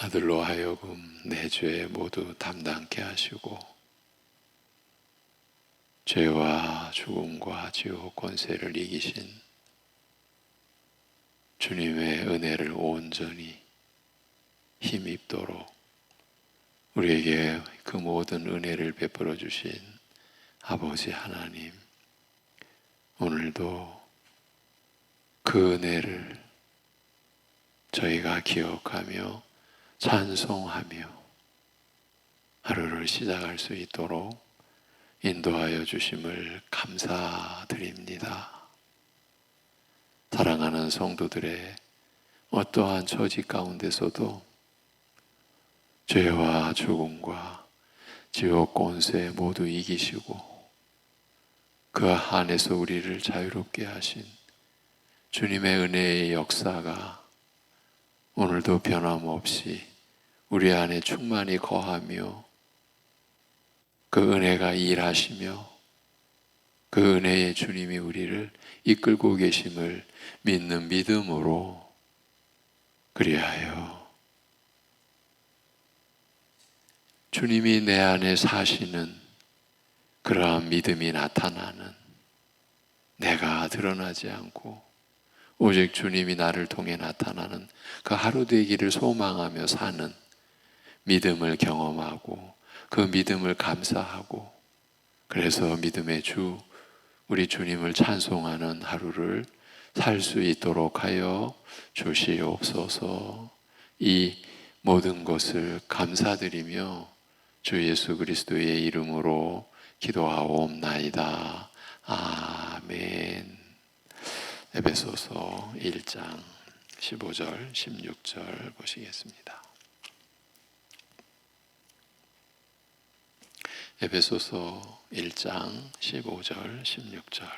아들로 하여금 내 죄 모두 담당케 하시고 죄와 죽음과 지옥 권세를 이기신 주님의 은혜를 온전히 힘입도록 우리에게 그 모든 은혜를 베풀어 주신 아버지 하나님, 오늘도 그 은혜를 저희가 기억하며 찬송하며 하루를 시작할 수 있도록 인도하여 주심을 감사드립니다. 사랑하는 성도들의 어떠한 처지 가운데서도 죄와 죽음과 지옥 권세 모두 이기시고 그 안에서 우리를 자유롭게 하신 주님의 은혜의 역사가 오늘도 변함없이 우리 안에 충만히 거하며 그 은혜가 일하시며 그 은혜의 주님이 우리를 이끌고 계심을 믿는 믿음으로 그리하여 주님이 내 안에 사시는 그러한 믿음이 나타나는 내가 드러나지 않고 오직 주님이 나를 통해 나타나는 그 하루 되기를 소망하며 사는 믿음을 경험하고 그 믿음을 감사하고 그래서 믿음의 주 우리 주님을 찬송하는 하루를 살 수 있도록 하여 주시옵소서. 이 모든 것을 감사드리며 주 예수 그리스도의 이름으로 기도하옵나이다. 아멘. 에베소서 1장 15절 16절 보시겠습니다. 에베소서 1장 15절 16절.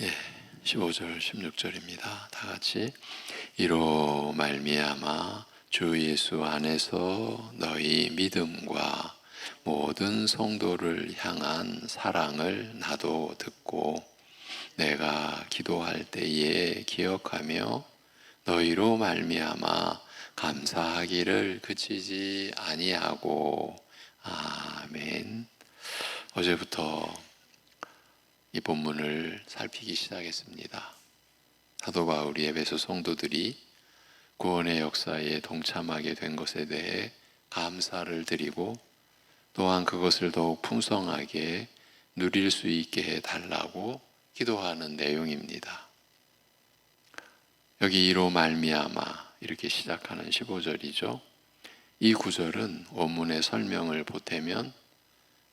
예, 15절 16절입니다. 다 같이 이로 말미암아 주 예수 안에서 너희 믿음과 모든 성도를 향한 사랑을 나도 듣고 내가 기도할 때에 기억하며 너희로 말미암아 감사하기를 그치지 아니하고. 아멘. 어제부터 이 본문을 살피기 시작했습니다. 사도 바울이 에베소 성도들이 구원의 역사에 동참하게 된 것에 대해 감사를 드리고 또한 그것을 더욱 풍성하게 누릴 수 있게 해달라고 기도하는 내용입니다. 여기 이로 말미암아 이렇게 시작하는 15절이죠. 이 구절은 원문의 설명을 보태면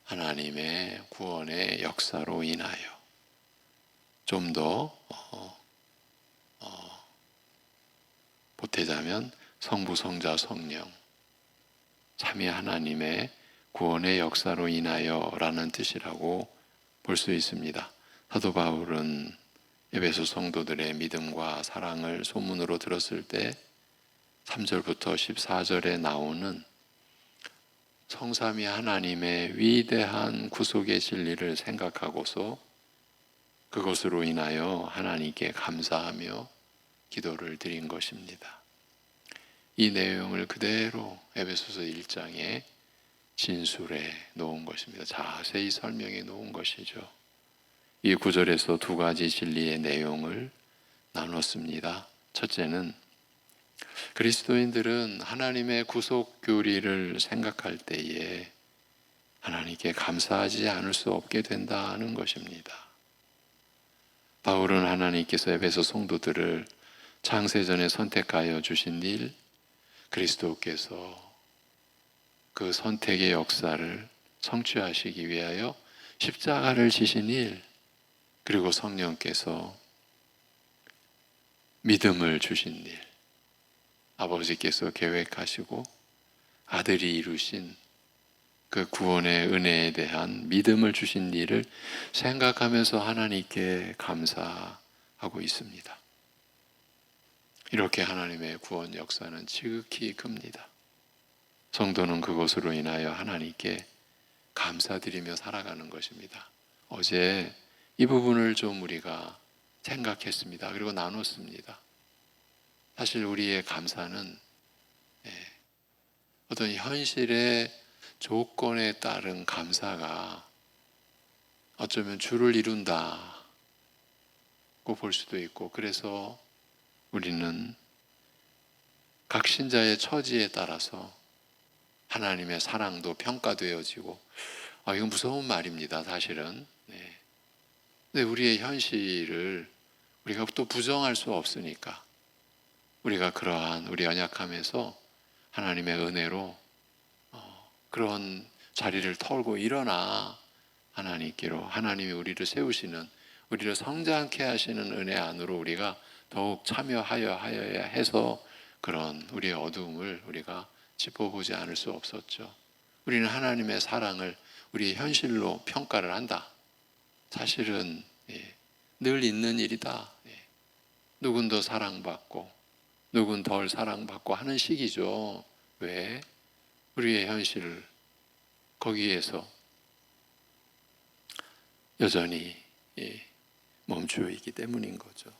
하나님의 구원의 역사로 인하여 좀 더 보태자면 성부, 성자, 성령 삼위 하나님의 구원의 역사로 인하여 라는 뜻이라고 볼 수 있습니다. 사도 바울은 에베소 성도들의 믿음과 사랑을 소문으로 들었을 때 3절부터 14절에 나오는 성삼위 하나님의 위대한 구속의 진리를 생각하고서 그것으로 인하여 하나님께 감사하며 기도를 드린 것입니다. 이 내용을 그대로 에베소서 1장에 진술해 놓은 것입니다. 자세히 설명해 놓은 것이죠. 이 구절에서 두 가지 진리의 내용을 나눴습니다. 첫째는 그리스도인들은 하나님의 구속 교리를 생각할 때에 하나님께 감사하지 않을 수 없게 된다는 것입니다. 바울은 하나님께서 에베소 성도들을 창세전에 선택하여 주신 일, 그리스도께서 그 선택의 역사를 성취하시기 위하여 십자가를 지신 일, 그리고 성령께서 믿음을 주신 일, 아버지께서 계획하시고 아들이 이루신 그 구원의 은혜에 대한 믿음을 주신 일을 생각하면서 하나님께 감사하고 있습니다. 이렇게 하나님의 구원 역사는 지극히 큽니다. 성도는 그것으로 인하여 하나님께 감사드리며 살아가는 것입니다. 어제 이 부분을 좀 우리가 생각했습니다. 그리고 나눴습니다. 사실 우리의 감사는 어떤 현실의 조건에 따른 감사가 어쩌면 주를 이룬다고 볼 수도 있고, 그래서 우리는 각 신자의 처지에 따라서 하나님의 사랑도 평가되어지고, 이건 무서운 말입니다, 사실은. 근데 우리의 현실을 우리가 또 부정할 수 없으니까 우리가 그러한 우리 연약함에서 하나님의 은혜로 그런 자리를 털고 일어나 하나님께로, 하나님이 우리를 세우시는, 우리를 성장케 하시는 은혜 안으로 우리가 더욱 참여하여야 해서 그런 우리의 어두움을 우리가 짚어보지 않을 수 없었죠. 우리는 하나님의 사랑을 우리의 현실로 평가를 한다. 사실은 늘 있는 일이다. 누군 더 사랑받고 누군 덜 사랑받고 하는 식이죠. 왜? 우리의 현실 거기에서 여전히 멈추어 있기 때문인 거죠.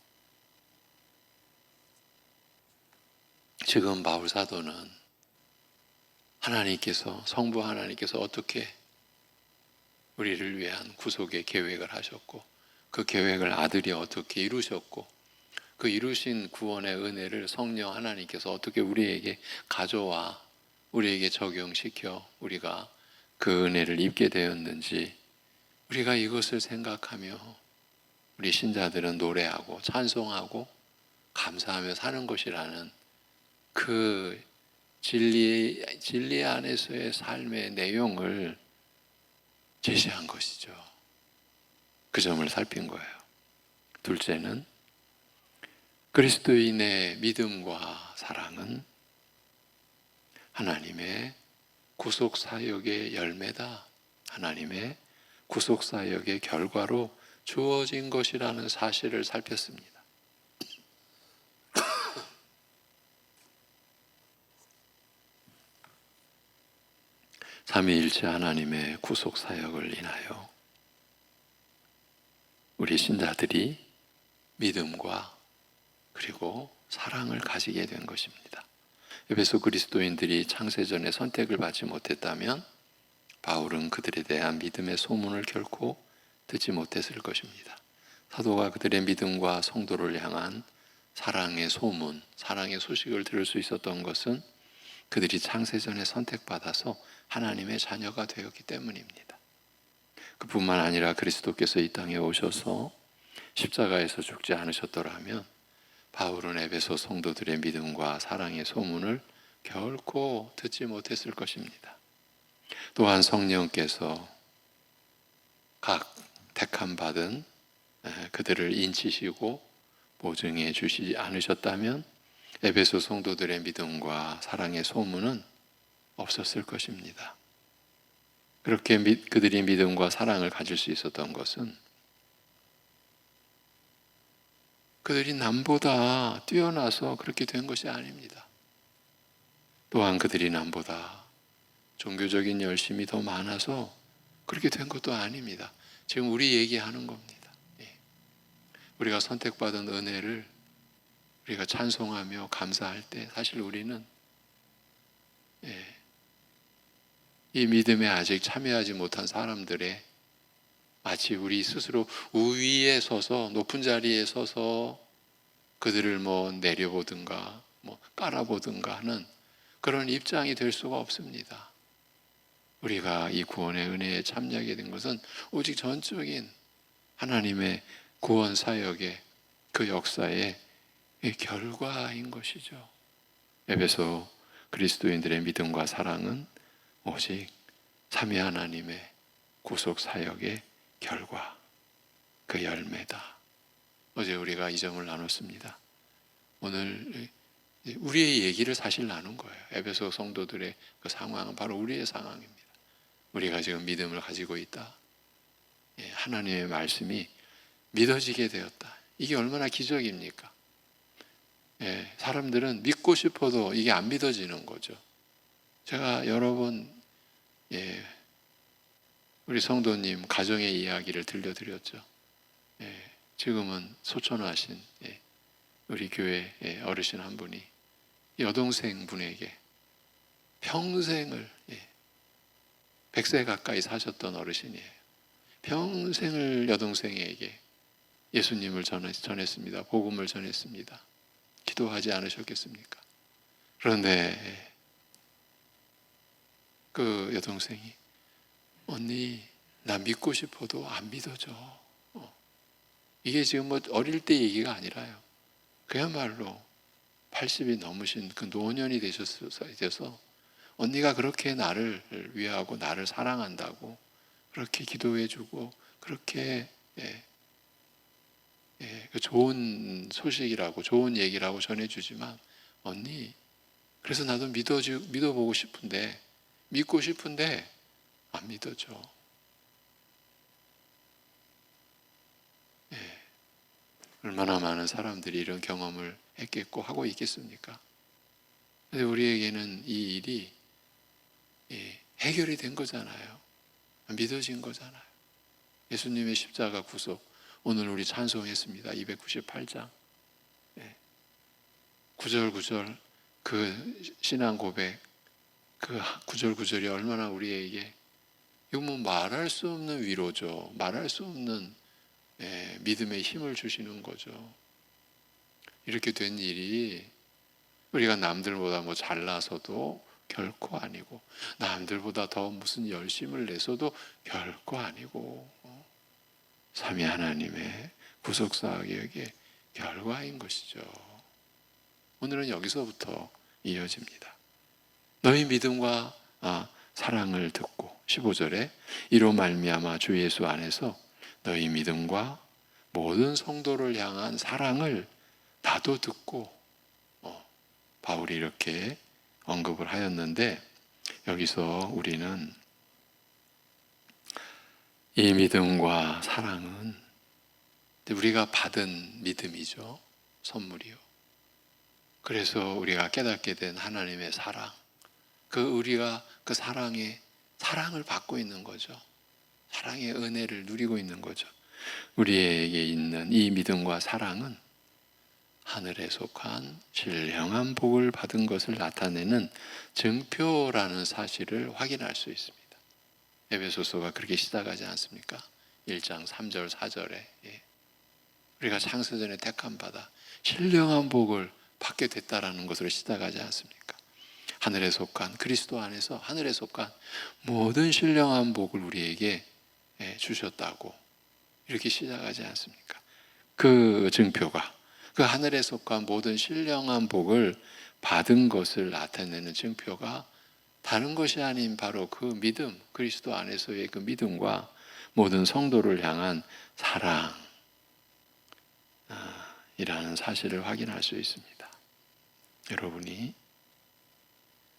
지금 바울 사도는 하나님께서, 성부 하나님께서 어떻게 우리를 위한 구속의 계획을 하셨고, 그 계획을 아들이 어떻게 이루셨고, 그 이루신 구원의 은혜를 성령 하나님께서 어떻게 우리에게 가져와 우리에게 적용시켜 우리가 그 은혜를 입게 되었는지, 우리가 이것을 생각하며 우리 신자들은 노래하고 찬송하고 감사하며 사는 것이라는 그 진리 안에서의 삶의 내용을 제시한 것이죠. 그 점을 살핀 거예요. 둘째는 그리스도인의 믿음과 사랑은 하나님의 구속사역의 열매다. 하나님의 구속사역의 결과로 주어진 것이라는 사실을 살폈습니다. 삼위일체 하나님의 구속사역을 인하여 우리 신자들이 믿음과 그리고 사랑을 가지게 된 것입니다. 에베소 그리스도인들이 창세전에 선택을 받지 못했다면 바울은 그들에 대한 믿음의 소문을 결코 듣지 못했을 것입니다. 사도가 그들의 믿음과 성도를 향한 사랑의 소문, 사랑의 소식을 들을 수 있었던 것은 그들이 창세전에 선택받아서 하나님의 자녀가 되었기 때문입니다. 그뿐만 아니라 그리스도께서 이 땅에 오셔서 십자가에서 죽지 않으셨더라면 바울은 에베소 성도들의 믿음과 사랑의 소문을 결코 듣지 못했을 것입니다. 또한 성령께서 각 택함 받은 그들을 인치시고 보증해 주시지 않으셨다면 에베소 성도들의 믿음과 사랑의 소문은 없었을 것입니다. 그렇게 그들이 믿음과 사랑을 가질 수 있었던 것은 그들이 남보다 뛰어나서 그렇게 된 것이 아닙니다. 또한 그들이 남보다 종교적인 열심이 더 많아서 그렇게 된 것도 아닙니다. 지금 우리 얘기하는 겁니다. 우리가 선택받은 은혜를 우리가 찬송하며 감사할 때 사실 우리는 이 믿음에 아직 참여하지 못한 사람들의 마치 우리 스스로 우위에 서서 높은 자리에 서서 그들을 내려보든가 깔아보든가 하는 그런 입장이 될 수가 없습니다. 우리가 이 구원의 은혜에 참여하게 된 것은 오직 전적인 하나님의 구원 사역의 그 역사의 결과인 것이죠. 에베소 그리스도인들의 믿음과 사랑은 오직 삼위 하나님의 구속 사역의 결과, 그 열매다. 어제 우리가 이 점을 나눴습니다. 오늘 우리의 얘기를 사실 나눈 거예요. 에베소 성도들의 그 상황은 바로 우리의 상황입니다. 우리가 지금 믿음을 가지고 있다. 하나님의 말씀이 믿어지게 되었다. 이게 얼마나 기적입니까? 사람들은 믿고 싶어도 이게 안 믿어지는 거죠. 제가 여러 번 우리 성도님 가정의 이야기를 들려드렸죠. 지금은 소천하신 우리 교회 어르신 한 분이 여동생 분에게 평생을 100세 가까이 사셨던 어르신이에요. 평생을 여동생에게 예수님을 전했습니다. 복음을 전했습니다. 기도하지 않으셨겠습니까? 그런데 그 여동생이 언니 나 믿고 싶어도 안 믿어져. 이게 지금 뭐 어릴 때 얘기가 아니라요. 그야말로 80이 넘으신 그 노년이 되셔서 언니가 그렇게 나를 위하고 나를 사랑한다고 그렇게 기도해주고 그렇게 그 좋은 소식이라고 좋은 얘기라고 전해주지만 언니 그래서 나도 믿어보고 싶은데 믿고 싶은데 안 믿어져. 얼마나 많은 사람들이 이런 경험을 했겠고 하고 있겠습니까? 근데 우리에게는 이 일이 해결이 된 거잖아요. 믿어진 거잖아요. 예수님의 십자가 구속 오늘 우리 찬송했습니다. 298장 9절 그 신앙 고백 그 구절구절이 얼마나 우리에게 이거 뭐 말할 수 없는 위로죠. 말할 수 없는 믿음의 힘을 주시는 거죠. 이렇게 된 일이 우리가 남들보다 뭐 잘나서도 결코 아니고 남들보다 더 무슨 열심을 내서도 결코 아니고 삼위 하나님의 구속사역의 결과인 것이죠. 오늘은 여기서부터 이어집니다. 너희 믿음과 사랑을 듣고 15절에 이로 말미암아 주 예수 안에서 너희 믿음과 모든 성도를 향한 사랑을 나도 듣고 바울이 이렇게 언급을 하였는데 여기서 우리는 이 믿음과 사랑은 우리가 받은 믿음이죠. 선물이요. 그래서 우리가 깨닫게 된 하나님의 사랑 우리가 그 사랑을 받고 있는 거죠. 사랑의 은혜를 누리고 있는 거죠. 우리에게 있는 이 믿음과 사랑은 하늘에 속한 신령한 복을 받은 것을 나타내는 증표라는 사실을 확인할 수 있습니다. 에베소서가 그렇게 시작하지 않습니까? 1장 3절 4절에 우리가 창세전에 택함 받아 신령한 복을 받게 됐다라는 것으로 시작하지 않습니까? 하늘에 속한 그리스도 안에서 하늘에 속한 모든 신령한 복을 우리에게 주셨다고 이렇게 시작하지 않습니까? 그 증표가 그 하늘에 속한 모든 신령한 복을 받은 것을 나타내는 증표가 다른 것이 아닌 바로 그 믿음, 그리스도 안에서의 그 믿음과 모든 성도를 향한 사랑이라는 사실을 확인할 수 있습니다. 여러분이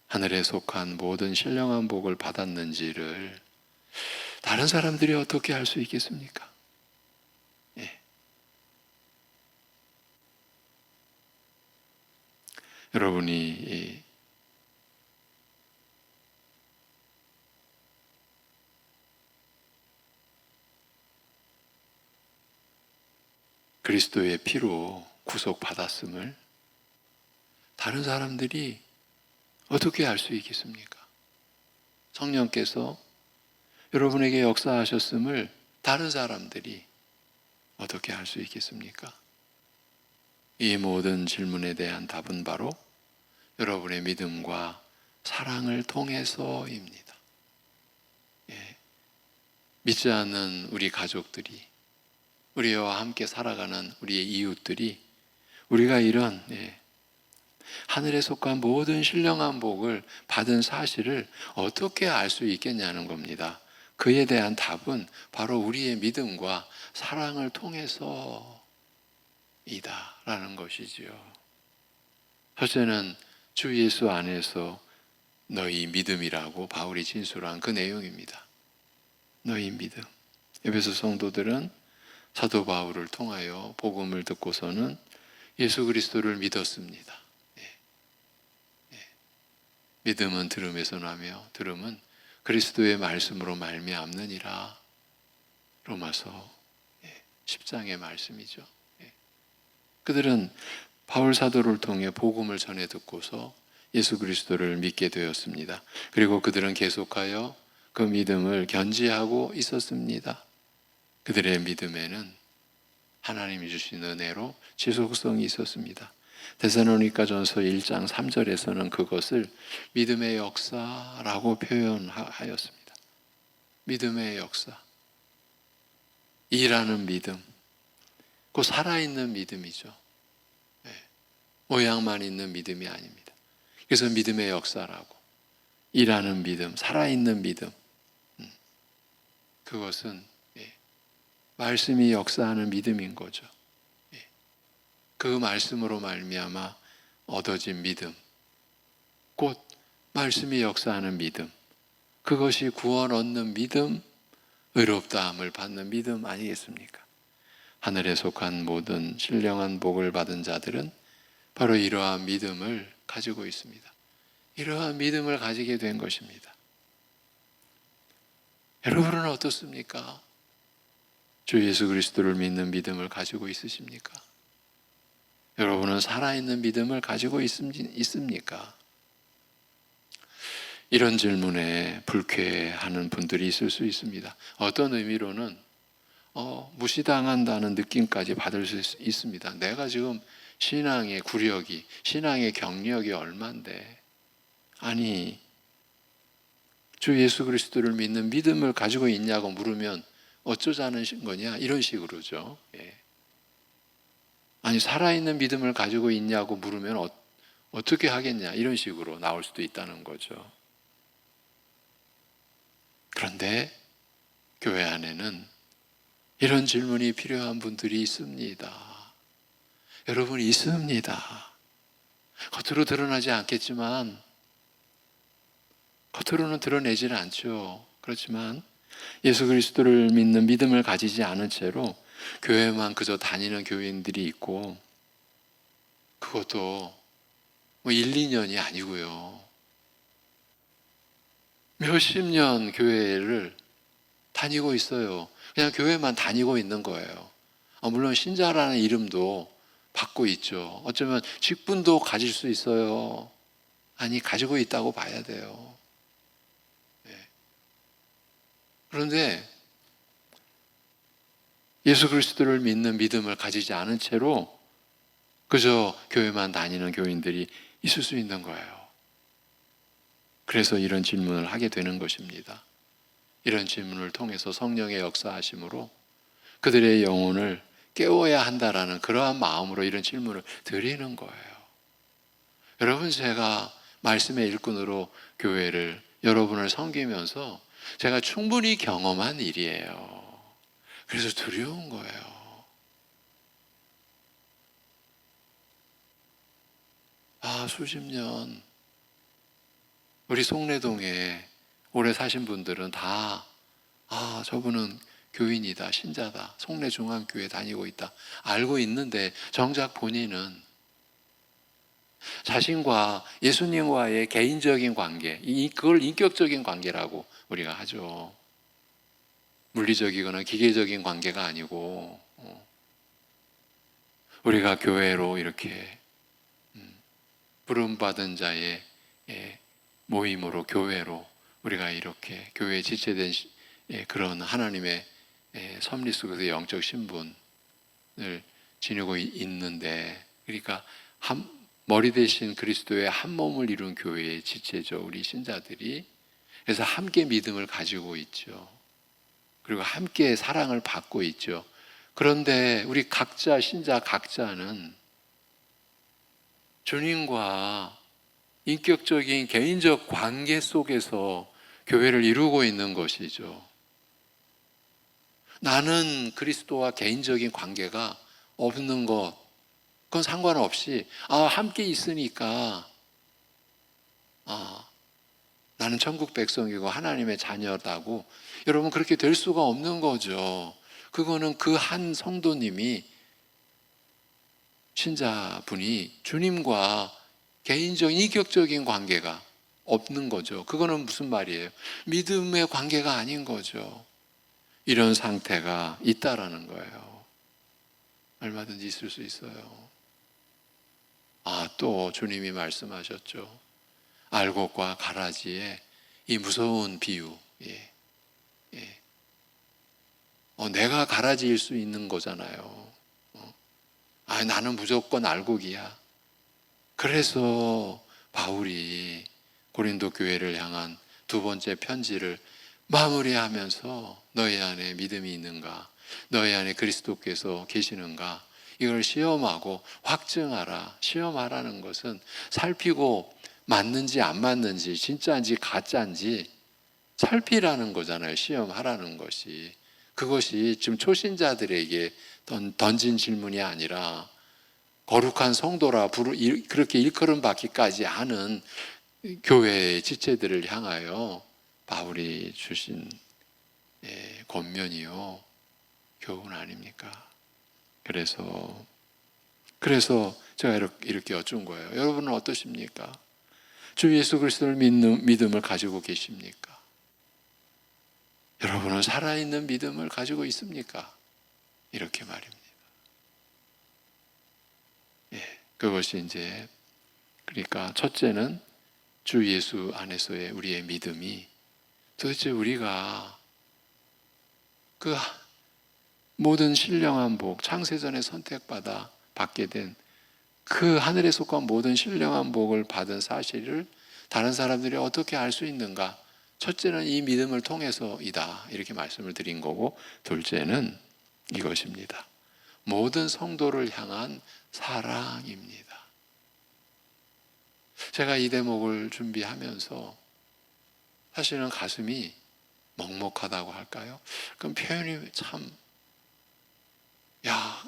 하늘에 속한 모든 신령한 복을 받았는지를 다른 사람들이 어떻게 알 수 있겠습니까? 여러분이 그리스도의 피로 구속받았음을 다른 사람들이 어떻게 알 수 있겠습니까? 성령께서 여러분에게 역사하셨음을 다른 사람들이 어떻게 알 수 있겠습니까? 이 모든 질문에 대한 답은 바로 여러분의 믿음과 사랑을 통해서입니다. 믿지 않는 우리 가족들이 우리와 함께 살아가는 우리의 이웃들이 우리가 이런 하늘에 속한 모든 신령한 복을 받은 사실을 어떻게 알 수 있겠냐는 겁니다. 그에 대한 답은 바로 우리의 믿음과 사랑을 통해서이다라는 것이지요. 첫째는 주 예수 안에서 너희 믿음이라고 바울이 진술한 그 내용입니다. 너희 믿음. 에베소 성도들은 사도 바울을 통하여 복음을 듣고서는 예수 그리스도를 믿었습니다. 믿음은 들음에서 나며 들음은 그리스도의 말씀으로 말미암느니라. 로마서 10장의 말씀이죠. 예. 그들은 바울 사도를 통해 복음을 전해 듣고서 예수 그리스도를 믿게 되었습니다. 그리고 그들은 계속하여 그 믿음을 견지하고 있었습니다. 그들의 믿음에는 하나님이 주신 은혜로 지속성이 있었습니다. 데살로니가전서 1장 3절에서는 그것을 믿음의 역사라고 표현하였습니다. 믿음의 역사. 일하는 믿음. 그 살아있는 믿음이죠. 네. 모양만 있는 믿음이 아닙니다. 그래서 믿음의 역사라고. 일하는 믿음, 살아있는 믿음. 그것은 말씀이 역사하는 믿음인 거죠. 그 말씀으로 말미암아 얻어진 믿음, 곧 말씀이 역사하는 믿음, 그것이 구원 얻는 믿음, 의롭다함을 받는 믿음 아니겠습니까? 하늘에 속한 모든 신령한 복을 받은 자들은 바로 이러한 믿음을 가지고 있습니다. 이러한 믿음을 가지게 된 것입니다. 여러분은 어떻습니까? 주 예수 그리스도를 믿는 믿음을 가지고 있으십니까? 여러분은 살아있는 믿음을 가지고 있습니까? 이런 질문에 불쾌해하는 분들이 있을 수 있습니다. 어떤 의미로는 무시당한다는 느낌까지 받을 수 있습니다. 내가 지금 신앙의 구력이, 신앙의 경력이 얼만데, 아니 주 예수 그리스도를 믿는 믿음을 가지고 있냐고 물으면 어쩌자는 거냐, 이런 식으로죠. 예. 아니 살아있는 믿음을 가지고 있냐고 물으면 어떻게 하겠냐, 이런 식으로 나올 수도 있다는 거죠. 그런데 교회 안에는 이런 질문이 필요한 분들이 있습니다. 여러분, 있습니다. 겉으로 드러나지 않겠지만, 겉으로는 드러내지는 않죠. 그렇지만 예수 그리스도를 믿는 믿음을 가지지 않은 채로 교회만 그저 다니는 교인들이 있고, 그것도 1, 2년이 아니고요. 몇십 년 교회를 다니고 있어요. 그냥 교회만 다니고 있는 거예요. 물론 신자라는 이름도 받고 있죠. 어쩌면 직분도 가질 수 있어요. 아니, 가지고 있다고 봐야 돼요. 네. 그런데 예수 그리스도를 믿는 믿음을 가지지 않은 채로 그저 교회만 다니는 교인들이 있을 수 있는 거예요. 그래서 이런 질문을 하게 되는 것입니다. 이런 질문을 통해서 성령의 역사하심으로 그들의 영혼을 깨워야 한다라는 그러한 마음으로 이런 질문을 드리는 거예요. 여러분, 제가 말씀의 일꾼으로 교회를, 여러분을 섬기면서 제가 충분히 경험한 일이에요. 그래서 두려운 거예요. 수십 년 우리 송내동에 오래 사신 분들은 다 저분은 교인이다, 신자다, 송내중앙교회 다니고 있다 알고 있는데, 정작 본인은 자신과 예수님과의 개인적인 관계, 그걸 인격적인 관계라고 우리가 하죠. 물리적이거나 기계적인 관계가 아니고, 우리가 교회로 이렇게 부름받은 자의 모임으로, 교회로 우리가 이렇게 교회에 지체된 그런 하나님의 섭리 속에서 영적 신분을 지니고 있는데, 그러니까 머리 대신 그리스도의 한 몸을 이룬 교회의 지체죠, 우리 신자들이. 그래서 함께 믿음을 가지고 있죠. 그리고 함께 사랑을 받고 있죠. 그런데 우리 각자, 신자 각자는 주님과 인격적인 개인적 관계 속에서 교회를 이루고 있는 것이죠. 나는 그리스도와 개인적인 관계가 없는 것, 그건 상관없이 함께 있으니까 나는 천국 백성이고 하나님의 자녀다고, 여러분, 그렇게 될 수가 없는 거죠. 그거는 그 한 성도님이, 신자분이 주님과 개인적인 인격적인 관계가 없는 거죠. 그거는 무슨 말이에요? 믿음의 관계가 아닌 거죠. 이런 상태가 있다라는 거예요. 얼마든지 있을 수 있어요. 또 주님이 말씀하셨죠. 알곡과 가라지의 이 무서운 비유. 예. 예. 내가 가라지일 수 있는 거잖아요. 나는 무조건 알곡이야. 그래서 바울이 고린도 교회를 향한 두 번째 편지를 마무리하면서 너희 안에 믿음이 있는가? 너희 안에 그리스도께서 계시는가? 이걸 시험하고 확증하라. 시험하라는 것은 살피고 맞는지 안 맞는지 진짜인지 가짜인지 살피라는 거잖아요. 시험하라는 것이. 그것이 지금 초신자들에게 던진 질문이 아니라 거룩한 성도라 그렇게 일컬음 받기까지 하는 교회의 지체들을 향하여 바울이 주신 권면이요 교훈 아닙니까? 그래서 제가 이렇게 여쭌 거예요. 여러분은 어떠십니까? 주 예수 그리스도를 믿는 믿음을 가지고 계십니까? 여러분은 살아있는 믿음을 가지고 있습니까? 이렇게 말입니다. 그것이 이제 그러니까 첫째는 주 예수 안에서의 우리의 믿음이 도대체 우리가 그 모든 신령한 복, 창세전에 선택받아 받게 된 그 하늘에 속한 모든 신령한 복을 받은 사실을 다른 사람들이 어떻게 알 수 있는가? 첫째는 이 믿음을 통해서이다. 이렇게 말씀을 드린 거고, 둘째는 이것입니다. 모든 성도를 향한 사랑입니다. 제가 이 대목을 준비하면서 사실은 가슴이 먹먹하다고 할까요? 그럼 표현이 참,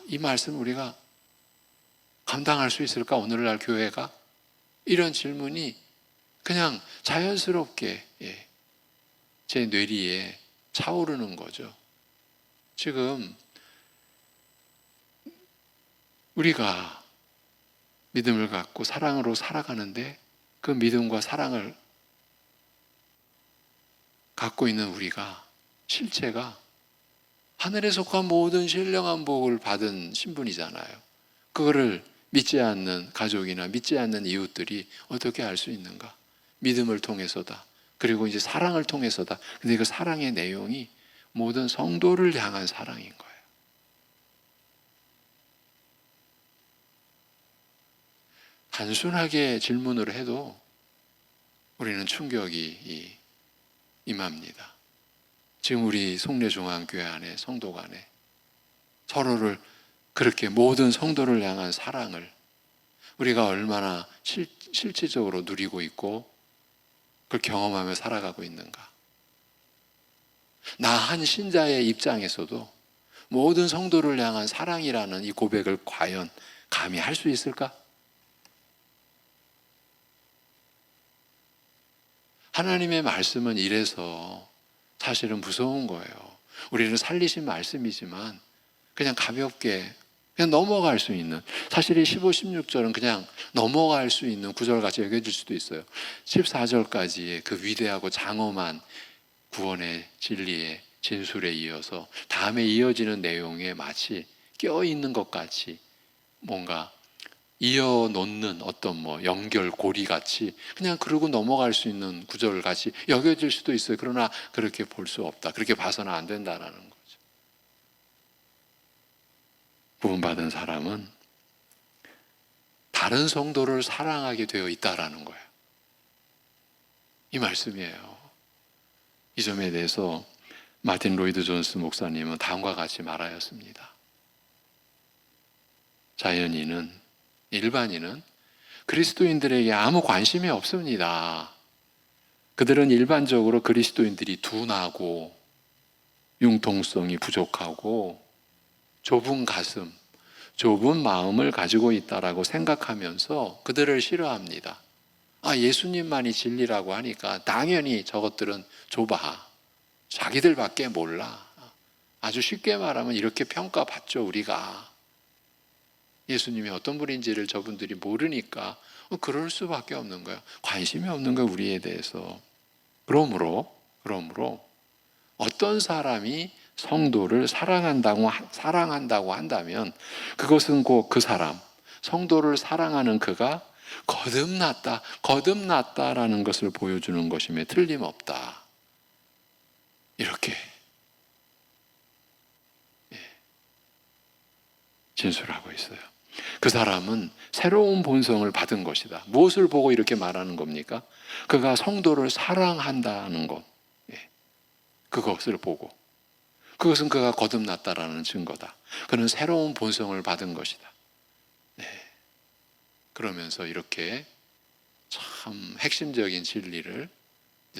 이 말씀 우리가 감당할 수 있을까? 오늘날 교회가? 이런 질문이 그냥 자연스럽게 제 뇌리에 차오르는 거죠. 지금 우리가 믿음을 갖고 사랑으로 살아가는데 그 믿음과 사랑을 갖고 있는 우리가 실체가 하늘에 속한 모든 신령한 복을 받은 신분이잖아요. 그거를 믿지 않는 가족이나 믿지 않는 이웃들이 어떻게 알 수 있는가? 믿음을 통해서다. 그리고 이제 사랑을 통해서다. 근데 그 사랑의 내용이 모든 성도를 향한 사랑인 거예요. 단순하게 질문을 해도 우리는 충격이 임합니다. 지금 우리 송례중앙교회 안에 성도 간에 서로를 그렇게 모든 성도를 향한 사랑을 우리가 얼마나 실질적으로 누리고 있고 그걸 경험하며 살아가고 있는가. 나 한 신자의 입장에서도 모든 성도를 향한 사랑이라는 이 고백을 과연 감히 할 수 있을까? 하나님의 말씀은 이래서 사실은 무서운 거예요. 우리는 살리신 말씀이지만 그냥 가볍게 그냥 넘어갈 수 있는, 사실 이 15, 16절은 그냥 넘어갈 수 있는 구절같이 여겨질 수도 있어요. 14절까지의 그 위대하고 장엄한 구원의 진리의 진술에 이어서 다음에 이어지는 내용에 마치 껴있는 것 같이 뭔가 이어놓는 어떤 연결고리 같이 그냥 그러고 넘어갈 수 있는 구절 같이 여겨질 수도 있어요. 그러나 그렇게 볼 수 없다. 그렇게 봐서는 안 된다라는 거죠. 구원받은 사람은 다른 성도를 사랑하게 되어 있다라는 거예요. 이 말씀이에요. 이 점에 대해서 마틴 로이드 존스 목사님은 다음과 같이 말하였습니다. 일반인은 그리스도인들에게 아무 관심이 없습니다. 그들은 일반적으로 그리스도인들이 둔하고 융통성이 부족하고 좁은 가슴, 좁은 마음을 가지고 있다라고 생각하면서 그들을 싫어합니다. 예수님만이 진리라고 하니까 당연히 저것들은 좁아. 자기들밖에 몰라. 아주 쉽게 말하면 이렇게 평가받죠, 우리가. 예수님이 어떤 분인지를 저분들이 모르니까 그럴 수밖에 없는 거예요. 관심이 없는 거예요, 우리에 대해서. 그러므로 어떤 사람이 성도를 사랑한다고 한다면 그것은 곧 그 사람, 성도를 사랑하는 그가 거듭났다라는 것을 보여주는 것임에 틀림없다. 이렇게 진술하고 있어요. 그 사람은 새로운 본성을 받은 것이다. 무엇을 보고 이렇게 말하는 겁니까? 그가 성도를 사랑한다는 것. 그것을 보고. 그것은 그가 거듭났다라는 증거다. 그는 새로운 본성을 받은 것이다. 그러면서 이렇게 참 핵심적인 진리를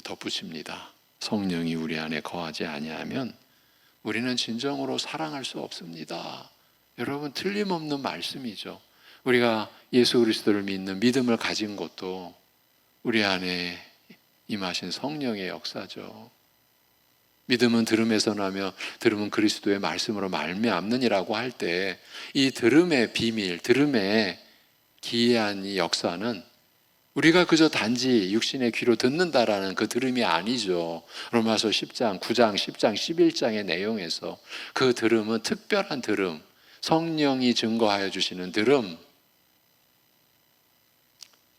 덧붙입니다. 성령이 우리 안에 거하지 아니하면 우리는 진정으로 사랑할 수 없습니다. 여러분, 틀림없는 말씀이죠. 우리가 예수 그리스도를 믿는 믿음을 가진 것도 우리 안에 임하신 성령의 역사죠. 믿음은 들음에서 나며 들음은 그리스도의 말씀으로 말미암느니라고 할 때 이 들음의 비밀, 들음의 기이한 이 역사는 우리가 그저 단지 육신의 귀로 듣는다라는 그 들음이 아니죠. 로마서 10장, 9장, 10장, 11장의 내용에서 그 들음은 특별한 들음, 성령이 증거하여 주시는 들음,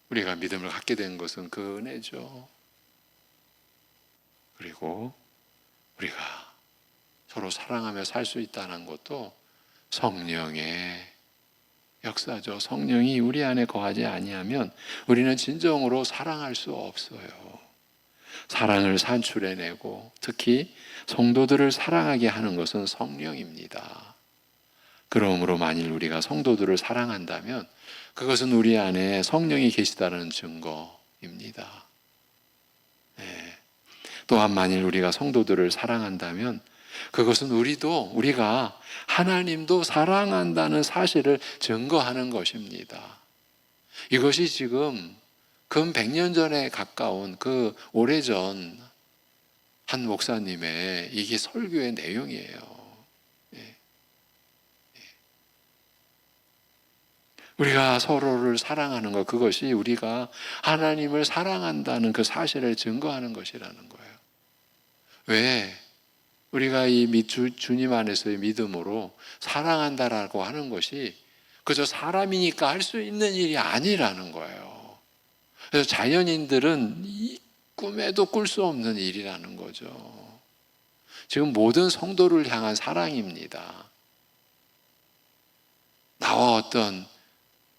우리가 믿음을 갖게 된 것은 그 은혜죠. 그리고 우리가 서로 사랑하며 살 수 있다는 것도 성령의 역사죠. 성령이 우리 안에 거하지 아니하면 우리는 진정으로 사랑할 수 없어요. 사랑을 산출해내고 특히 성도들을 사랑하게 하는 것은 성령입니다. 그러므로 만일 우리가 성도들을 사랑한다면 그것은 우리 안에 성령이 계시다는 증거입니다. 또한 만일 우리가 성도들을 사랑한다면 그것은 우리가 하나님도 사랑한다는 사실을 증거하는 것입니다. 이것이 지금 근 100년 전에 가까운 그 오래전 한 목사님의 이게 설교의 내용이에요. 우리가 서로를 사랑하는 것, 그것이 우리가 하나님을 사랑한다는 그 사실을 증거하는 것이라는 거예요. 왜? 우리가 이 주님 안에서의 믿음으로 사랑한다라고 하는 것이 그저 사람이니까 할 수 있는 일이 아니라는 거예요. 그래서 자연인들은 꿈에도 꿀 수 없는 일이라는 거죠. 지금 모든 성도를 향한 사랑입니다. 나와 어떤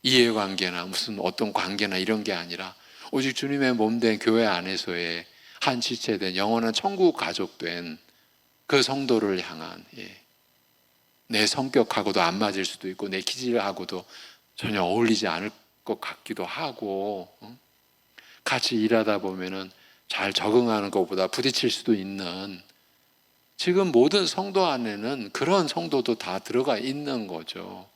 이해관계나 무슨 어떤 관계나 이런 게 아니라 오직 주님의 몸된 교회 안에서의 한 지체된 영원한 천국 가족된 그 성도를 향한 내 성격하고도 안 맞을 수도 있고 내 기질하고도 전혀 어울리지 않을 것 같기도 하고 같이 일하다 보면은 잘 적응하는 것보다 부딪힐 수도 있는 지금 모든 성도 안에는 그런 성도도 다 들어가 있는 거죠.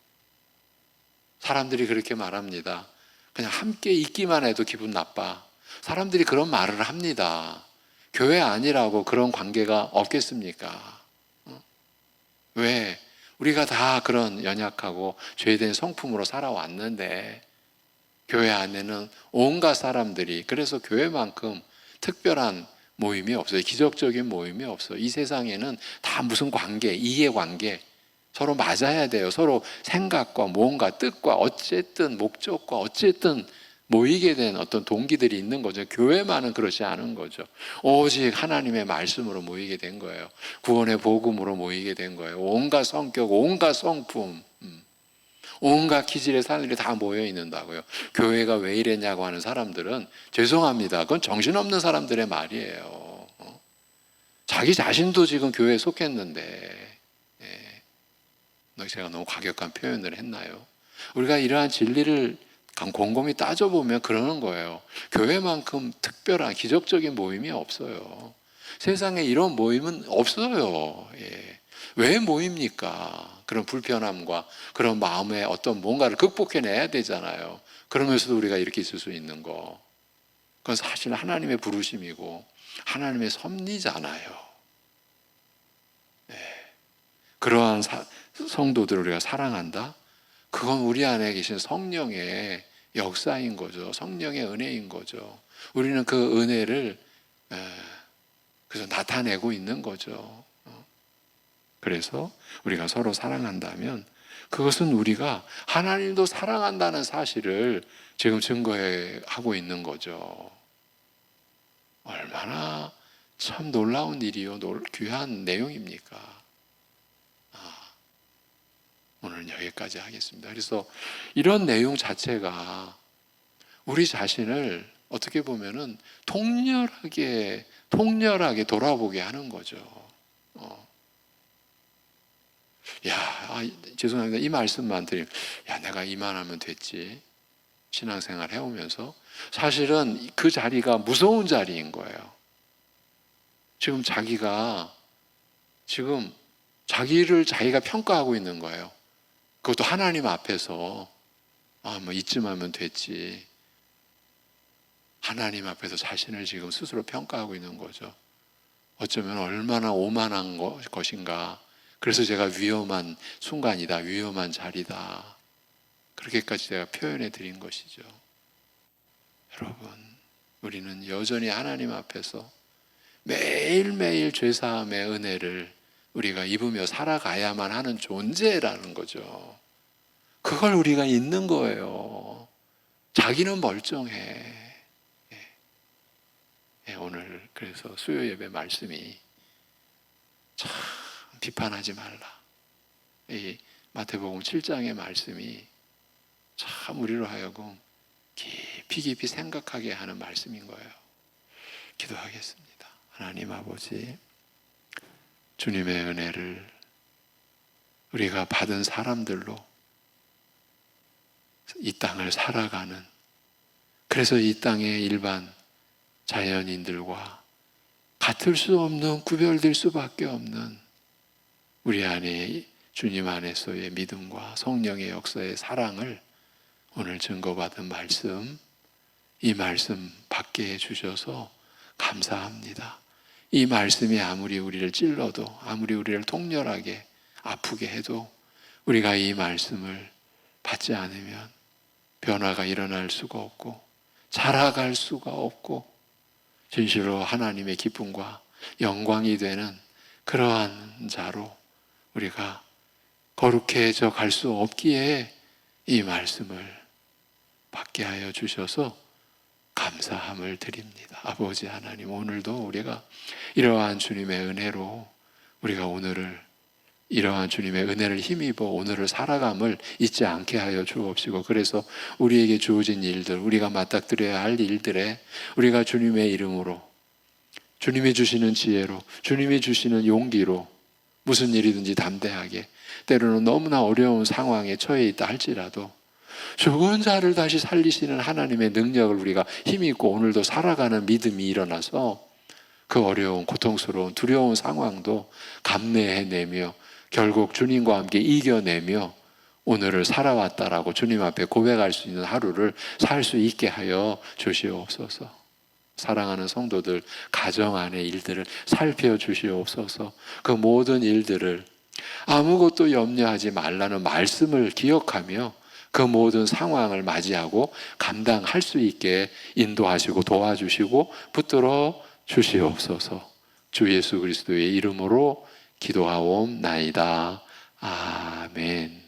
사람들이 그렇게 말합니다. 그냥 함께 있기만 해도 기분 나빠. 사람들이 그런 말을 합니다. 교회 아니라고 그런 관계가 없겠습니까? 왜? 우리가 다 그런 연약하고 죄된 성품으로 살아왔는데 교회 안에는 온갖 사람들이 그래서 교회만큼 특별한 모임이 없어요. 기적적인 모임이 없어요. 이 세상에는 다 무슨 관계, 이해관계 서로 맞아야 돼요. 서로 생각과 뭔가 뜻과 어쨌든 목적과 어쨌든 모이게 된 어떤 동기들이 있는 거죠. 교회만은 그렇지 않은 거죠. 오직 하나님의 말씀으로 모이게 된 거예요. 구원의 복음으로 모이게 된 거예요. 온갖 성격, 온갖 성품, 온갖 기질의 사람들이 다 모여 있는다고요. 교회가 왜 이랬냐고 하는 사람들은 죄송합니다. 그건 정신없는 사람들의 말이에요. 자기 자신도 지금 교회에 속했는데 제가 너무 과격한 표현을 했나요? 우리가 이러한 진리를 곰곰이 따져보면 그러는 거예요. 교회만큼 특별한 기적적인 모임이 없어요. 세상에 이런 모임은 없어요. 왜 모입니까? 그런 불편함과 그런 마음의 어떤 뭔가를 극복해내야 되잖아요. 그러면서도 우리가 이렇게 있을 수 있는 거. 그건 사실 하나님의 부르심이고 하나님의 섭리잖아요. 그러한 성도들을 우리가 사랑한다? 그건 우리 안에 계신 성령의 역사인 거죠. 성령의 은혜인 거죠. 우리는 그 은혜를 그래서 나타내고 있는 거죠. 그래서 우리가 서로 사랑한다면 그것은 우리가 하나님도 사랑한다는 사실을 지금 증거하고 있는 거죠. 얼마나 참 놀라운 일이요, 귀한 내용입니까? 오늘은 여기까지 하겠습니다. 그래서 이런 내용 자체가 우리 자신을 어떻게 보면은 통렬하게 돌아보게 하는 거죠. 죄송합니다. 이 말씀만 드리면, 내가 이만하면 됐지. 신앙생활 해오면서 사실은 그 자리가 무서운 자리인 거예요. 지금 자기가 평가하고 있는 거예요. 그것도 하나님 앞에서 이쯤 하면 됐지. 하나님 앞에서 자신을 지금 스스로 평가하고 있는 거죠. 어쩌면 얼마나 오만한 것인가. 그래서 제가 위험한 순간이다, 위험한 자리다, 그렇게까지 제가 표현해 드린 것이죠. 여러분, 우리는 여전히 하나님 앞에서 매일매일 죄사함의 은혜를 우리가 입으며 살아가야만 하는 존재라는 거죠. 그걸 우리가 잊는 거예요. 자기는 멀쩡해. 오늘 그래서 수요 예배 말씀이 참 비판하지 말라. 이 마태복음 7장의 말씀이 참 우리로 하여금 깊이 생각하게 하는 말씀인 거예요. 기도하겠습니다. 하나님 아버지, 주님의 은혜를 우리가 받은 사람들로 이 땅을 살아가는, 그래서 이 땅의 일반 자연인들과 같을 수 없는, 구별될 수밖에 없는 우리 안에 주님 안에서의 믿음과 성령의 역사의 사랑을 오늘 증거받은 말씀, 이 말씀 받게 해주셔서 감사합니다. 이 말씀이 아무리 우리를 찔러도, 아무리 우리를 통렬하게 아프게 해도 우리가 이 말씀을 받지 않으면 변화가 일어날 수가 없고 자라갈 수가 없고 진실로 하나님의 기쁨과 영광이 되는 그러한 자로 우리가 거룩해져 갈 수 없기에 이 말씀을 받게 하여 주셔서 감사함을 드립니다. 아버지 하나님, 오늘도 우리가 이러한 주님의 은혜로 우리가 이러한 주님의 은혜를 힘입어 오늘을 살아감을 잊지 않게 하여 주옵시고, 그래서 우리에게 주어진 일들, 우리가 맞닥뜨려야 할 일들에 우리가 주님의 이름으로, 주님이 주시는 지혜로, 주님이 주시는 용기로 무슨 일이든지 담대하게, 때로는 너무나 어려운 상황에 처해 있다 할지라도 죽은 자를 다시 살리시는 하나님의 능력을 우리가 힘입고 오늘도 살아가는 믿음이 일어나서 그 어려운, 고통스러운, 두려운 상황도 감내해내며 결국 주님과 함께 이겨내며 오늘을 살아왔다라고 주님 앞에 고백할 수 있는 하루를 살 수 있게 하여 주시옵소서. 사랑하는 성도들 가정 안의 일들을 살펴주시옵소서. 그 모든 일들을 아무것도 염려하지 말라는 말씀을 기억하며 그 모든 상황을 맞이하고 감당할 수 있게 인도하시고 도와주시고 붙들어 주시옵소서. 주 예수 그리스도의 이름으로 기도하옵나이다. 아멘.